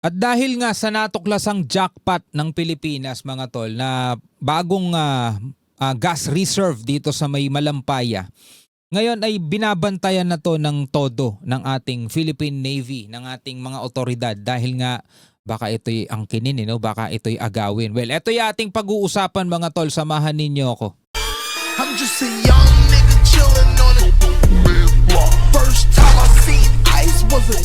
At dahil nga sa natuklasang jackpot ng Pilipinas mga tol na bagong gas reserve dito sa may Malampaya, ngayon ay binabantayan na to ng todo ng ating Philippine Navy, ng ating mga otoridad dahil nga baka ito'y angkinin, no? Baka ito'y agawin. Well, ito'y ating pag-uusapan mga tol, samahan ninyo ako. I'm just a young nigga chillin' on it. First time I seen ice was a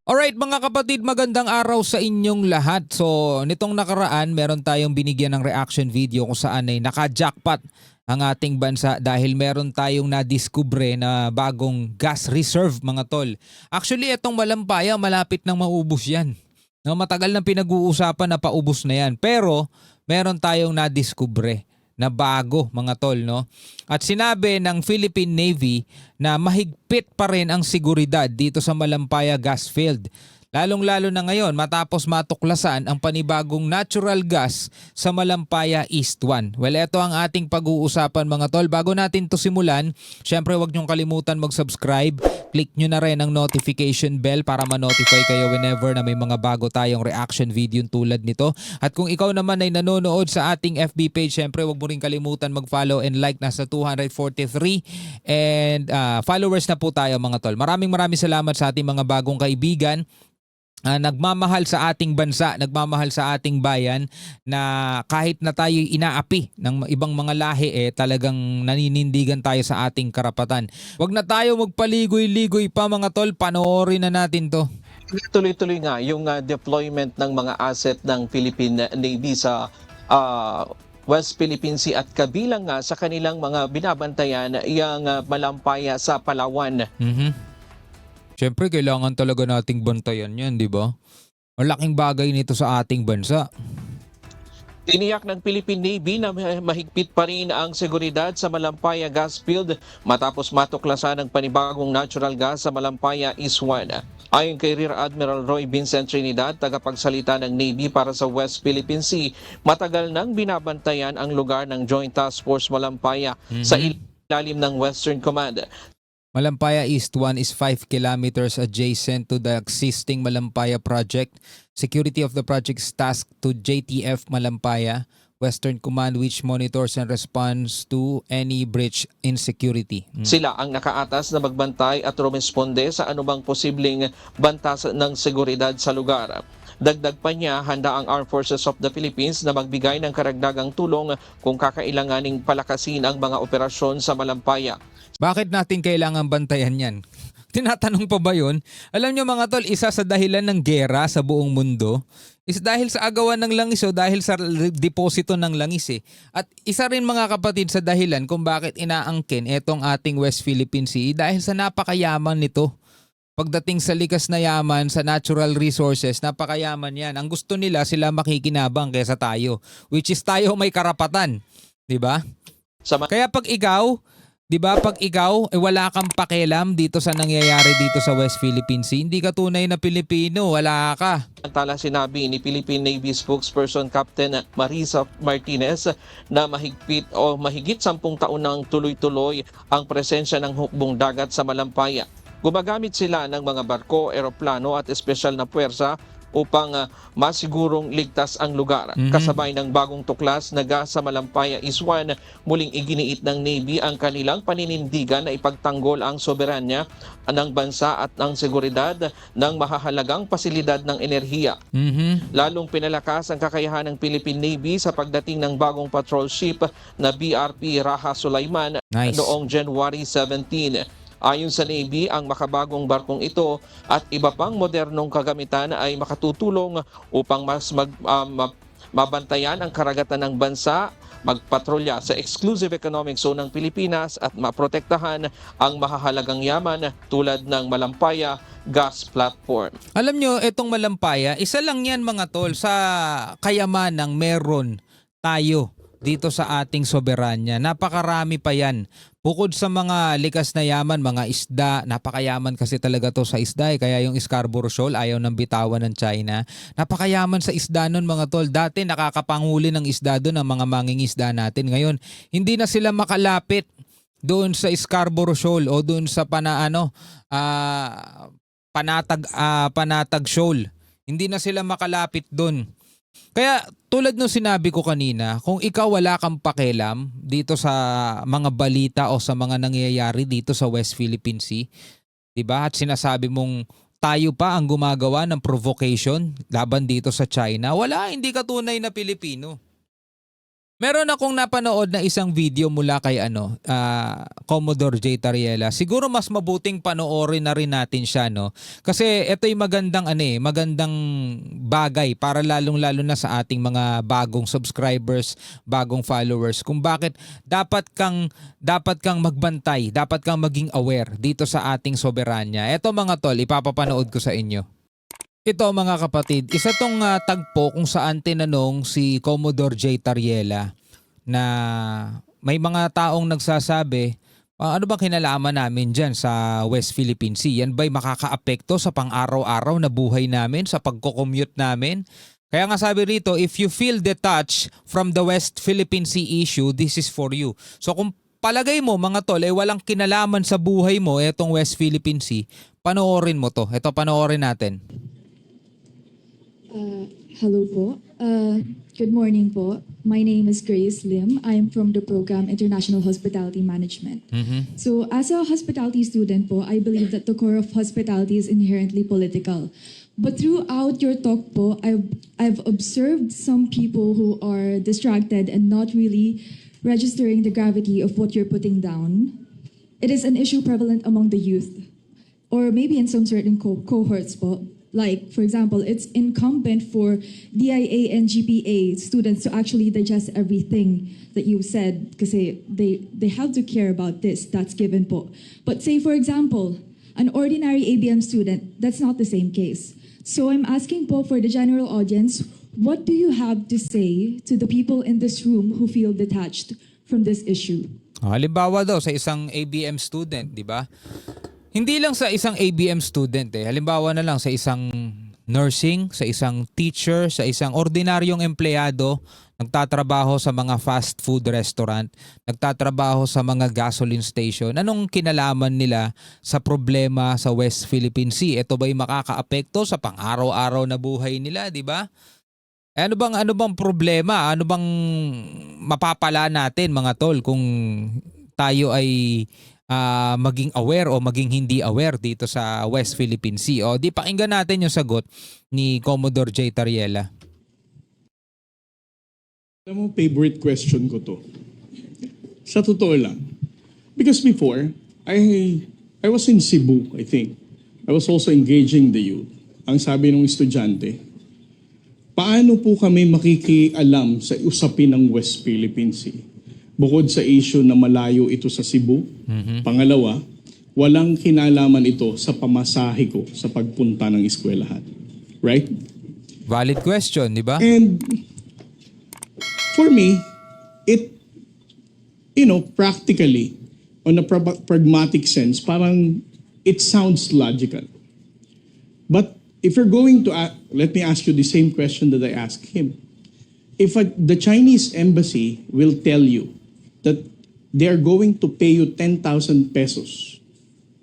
Alright mga kapatid, magandang araw sa inyong lahat. So nitong nakaraan meron tayong binigyan ng reaction video kung saan ay naka-jackpot ang ating bansa dahil meron tayong nadiskubre na bagong gas reserve mga tol. Actually itong Malampaya malapit nang maubos yan. No, matagal nang pinag-uusapan na paubos na yan, pero meron tayong nadiskubre na bago mga tol, no? At sinabi ng Philippine Navy na mahigpit pa rin ang seguridad dito sa Malampaya gas field. Lalong-lalo na ngayon matapos matuklasan ang panibagong natural gas sa Malampaya East 1. Well, ito ang ating pag-uusapan mga tol. Bago natin to simulan, syempre huwag niyong kalimutan mag-subscribe. Click nyo na rin ang notification bell para ma-notify kayo whenever na may mga bago tayong reaction video tulad nito. At kung ikaw naman ay nanonood sa ating FB page, syempre huwag mo rin kalimutan mag-follow and like. Nasa 243 and followers na po tayo mga tol. Maraming salamat sa ating mga bagong kaibigan. Nagmamahal sa ating bansa, nagmamahal sa ating bayan na kahit na tayo inaapi ng ibang mga lahi talagang naninindigan tayo sa ating karapatan. Huwag na tayo magpaligoy-ligoy pa mga tol, panoorin na natin to. Tuloy-tuloy nga yung deployment ng mga asset ng Philippine Navy sa West Philippine Sea at kabilang nga sa kanilang mga binabantayan yung Malampaya sa Palawan. Siyempre, kailangan talaga nating bantayan yan, di ba? Malaking bagay nito sa ating bansa. Tiniyak ng Philippine Navy na mahigpit pa rin ang seguridad sa Malampaya gas field matapos matuklasan ang panibagong natural gas sa Malampaya East 1. Ayon kay Rear Admiral Roy Vincent Trinidad, tagapagsalita ng Navy para sa West Philippine Sea, matagal nang binabantayan ang lugar ng Joint Task Force Malampaya sa ilalim ng Western Command. Malampaya East 1 is 5 kilometers adjacent to the existing Malampaya project. Security of the project is tasked to JTF Malampaya, Western Command, which monitors and responds to any breach in security. Sila ang nakaatas na magbantay at rumesponde sa anumang posibleng bantas ng seguridad sa lugar. Dagdag pa niya, handa ang Armed Forces of the Philippines na magbigay ng karagdagang tulong kung kakailanganing palakasin ang mga operasyon sa Malampaya. Bakit natin kailangan bantayan yan? Tinatanong pa ba yun? Alam nyo mga tol, isa sa dahilan ng gera sa buong mundo is dahil sa agawan ng langis o dahil sa deposito ng langis eh. At isa rin mga kapatid sa dahilan kung bakit inaangkin etong ating West Philippine Sea dahil sa napakayaman nito. Pagdating sa likas na yaman, sa natural resources, napakayaman yan. Ang gusto nila sila makikinabang kaysa tayo, which is tayo may karapatan. Diba? Kaya pag ikaw, diba, pag ikaw wala kang pakialam dito sa nangyayari dito sa West Philippine Sea, hindi ka tunay na Pilipino, wala ka. Samantala sinabi ni Philippine Navy spokesperson Captain Marisa Martinez na mahigit 10 taon nang tuloy-tuloy ang presensya ng hukbong dagat sa Malampaya. Gumagamit sila ng mga barko, eroplano at espesyal na puwersa upang masigurong ligtas ang lugar. Kasabay ng bagong tuklas na gas sa Malampaya East 1, muling iginiit ng Navy ang kanilang paninindigan na ipagtanggol ang soberanya ng bansa at ang seguridad ng mahahalagang pasilidad ng enerhiya. Lalong pinalakas ang kakayahan ng Philippine Navy sa pagdating ng bagong patrol ship na BRP Raha Sulaiman noong January 17. Ayon sa Navy, ang makabagong barkong ito at iba pang modernong kagamitan ay makatutulong upang mas mabantayan ang karagatan ng bansa, magpatrolya sa exclusive economic zone ng Pilipinas at maprotektahan ang mahahalagang yaman tulad ng Malampaya gas platform. Alam nyo, itong Malampaya, isa lang yan mga tol sa kayamanang meron tayo dito sa ating soberanya. Napakarami pa yan. Bukod sa mga likas na yaman, mga isda, napakayaman kasi talaga to sa isda kaya yung Scarborough Shoal ayaw ng bitawan ng China. Napakayaman sa isda nun mga tol. Dati nakakapanguli ng isda doon ang mga mangingisda natin. Ngayon, hindi na sila makalapit doon sa Scarborough Shoal o doon sa panatag shoal. Hindi na sila makalapit doon. Kaya tulad nung sinabi ko kanina, kung ikaw wala kang pakialam dito sa mga balita o sa mga nangyayari dito sa West Philippine Sea, 'di ba? At sinasabi mong tayo pa ang gumagawa ng provocation laban dito sa China, wala, hindi ka tunay na Pilipino. Meron akong napanood na isang video mula kay Commodore J. Tariela. Siguro mas mabuting panoorin na rin natin siya, no? Kasi ito'y magandang bagay para lalong-lalo na sa ating mga bagong subscribers, bagong followers, kung bakit dapat kang magbantay, dapat kang maging aware dito sa ating soberanya. Ito mga tol, ipapapanood ko sa inyo. Ito mga kapatid, isa tong tagpo kung saan tinanong si Commodore J. Tariela na may mga taong nagsasabi, ano bang kinalaman namin dyan sa West Philippine Sea? Yan ba'y makakaapekto sa pang-araw-araw na buhay namin, sa pagko-commute namin? Kaya nga sabi rito, if you feel detached from the West Philippine Sea issue, this is for you. So kung palagay mo mga tol, walang kinalaman sa buhay mo itong West Philippine Sea, panoorin mo to. Ito, panoorin natin. Hello po. Good morning po. My name is Grace Lim. I am from the program International Hospitality Management. So as a hospitality student po, I believe that the core of hospitality is inherently political. But throughout your talk po, I've observed some people who are distracted and not really registering the gravity of what you're putting down. It is an issue prevalent among the youth, or maybe in some certain cohorts po. Like, for example, it's incumbent for DIA and GPA students to actually digest everything that you said because they have to care about this. That's given po. But say, for example, an ordinary ABM student, that's not the same case. So I'm asking po for the general audience, what do you have to say to the people in this room who feel detached from this issue? Halimbawa daw sa isang ABM student, di ba? Hindi lang sa isang ABM student halimbawa na lang sa isang nursing, sa isang teacher, sa isang ordinaryong empleyado, nagtatrabaho sa mga fast food restaurant, nagtatrabaho sa mga gasoline station. Anong kinalaman nila sa problema sa West Philippine Sea? Ito ba'y makakaapekto sa pang-araw-araw na buhay nila, di ba? Ano bang problema? Ano bang mapapala natin mga tol kung tayo ay maging aware o maging hindi aware dito sa West Philippine Sea? O di pakinggan natin yung sagot ni Commodore J. Tariela. Alam mo, favorite question ko to. Sa totoo lang. Because before, I was in Cebu, I think. I was also engaging the youth. Ang sabi ng estudyante, paano po kami makikialam sa usapin ng West Philippine Sea? Bukod sa issue na malayo ito sa Cebu, pangalawa, walang kinalaman ito sa pamasahe ko sa pagpunta ng eskwelahan. Right? Valid question, di ba? And for me, practically, on a pragmatic sense, parang it sounds logical. But if you're going to, let me ask you the same question that I asked him. If the Chinese embassy will tell you that they're going to pay you 10,000 pesos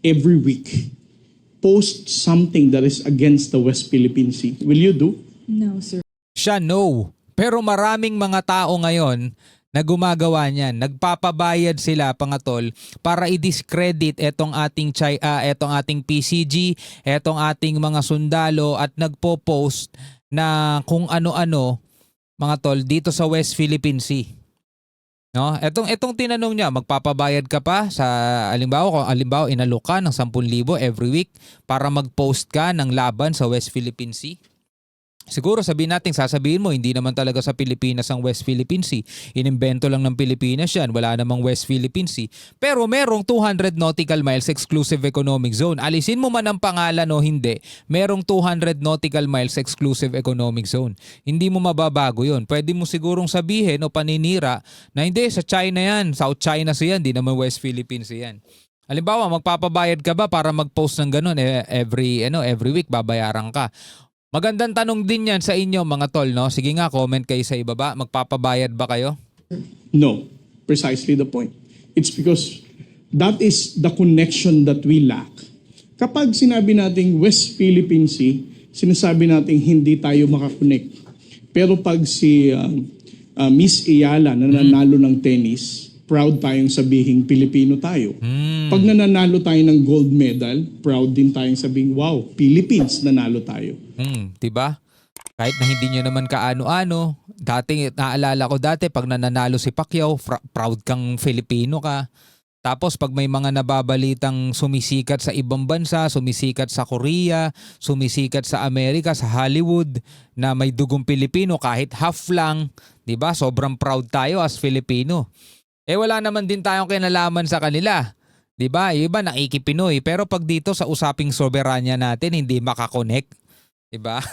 every week, post something that is against the West Philippine Sea, will you do? No, sir. Siya no. Pero maraming mga tao ngayon na gumagawa niyan. Nagpapabayad sila pangatol para i-discredit etong ating PCG, etong ating mga sundalo at nagpo-post na kung ano-ano mga tol dito sa West Philippine Sea. No? Etong tinanong niya, magpapabayad ka pa sa halimbawa inalok ka ng 10,000 every week para mag-post ka ng laban sa West Philippine Sea? Siguro sasabihin mo, hindi naman talaga sa Pilipinas ang West Philippine Sea. Inimbento lang ng Pilipinas yan. Wala namang West Philippine Sea. Pero merong 200 nautical miles exclusive economic zone. Alisin mo man ang pangalan o hindi, merong 200 nautical miles exclusive economic zone. Hindi mo mababago yun. Pwede mo sigurong sabihin o paninira na hindi, sa China yan. South China Sea yan, hindi naman West Philippine Sea yan. Halimbawa, magpapabayad ka ba para mag-post ng ganun? Every week babayaran ka. Magandang tanong din yan sa inyo mga tol, no? Sige nga, comment kayo sa ibaba. Magpapabayad ba kayo? No, precisely the point. It's because that is the connection that we lack Kapag sinabi nating West Philippine Sea, sinasabi nating hindi tayo makakonect. Pero pag si Miss Iyala na nanalo ng tennis, proud tayong sabihin Pilipino tayo. Pag nananalo tayo ng gold medal, proud din tayong sabihin, wow, Philippines, nanalo tayo. Diba? Kahit na hindi nyo naman kaano-ano, naalala ko dati, pag nananalo si Pacquiao, proud kang Filipino ka. Tapos pag may mga nababalitang sumisikat sa ibang bansa, sumisikat sa Korea, sumisikat sa Amerika, sa Hollywood, na may dugong Pilipino kahit half lang, 'di ba? Sobrang proud tayo as Filipino. Wala naman din tayong kinalaman sa kanila. 'Di ba? Iba nakikipinoy, pero pag dito sa usaping soberanya natin, hindi makakonect, 'di ba?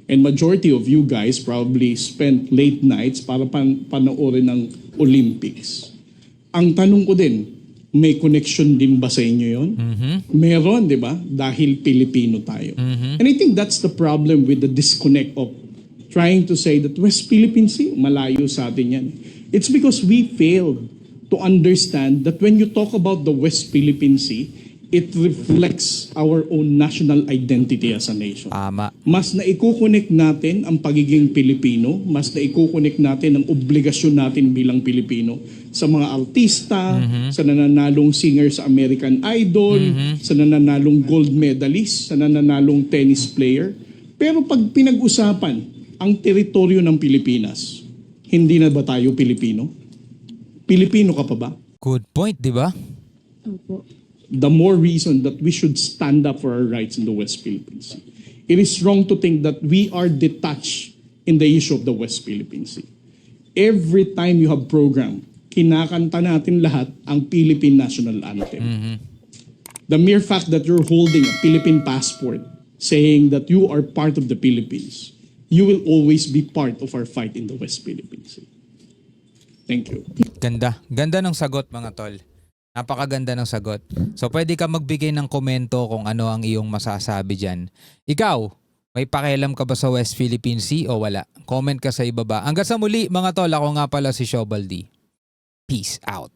And majority of you guys probably spent late nights para panoorin ng Olympics. Ang tanong ko din, may connection din ba sa inyo yun? Meron, di ba? Dahil Pilipino tayo. And I think that's the problem with the disconnect of trying to say that West Philippine Sea, malayo sa atin yan. It's because we failed to understand that when you talk about the West Philippine Sea, it reflects our own national identity as a nation. Tama. Mas naikukonek natin ang pagiging Pilipino, mas naikukonek natin ang obligasyon natin bilang Pilipino sa mga artista, sa nananalong singer sa American Idol, sa nananalong gold medalist, sa nananalong tennis player. Pero pag pinag-usapan ang teritoryo ng Pilipinas, hindi na ba tayo Pilipino? Pilipino ka pa ba? Good point, 'di ba? Opo. The more reason that we should stand up for our rights in the West Philippine Sea. It is wrong to think that we are detached in the issue of the West Philippine Sea. Every time you have program, kinakanta natin lahat ang Philippine National Anthem. The mere fact that you're holding a Philippine passport saying that you are part of the Philippines, you will always be part of our fight in the West Philippine Sea. Thank you. Ganda. Ganda ng sagot, mga tol. Napakaganda ng sagot. So pwede ka magbigay ng komento kung ano ang iyong masasabi dyan. Ikaw, may pakialam ka ba sa West Philippine Sea o wala? Comment ka sa ibaba. Hanggang sa muli, mga tol, ako nga pala si Shobaldi. Peace out.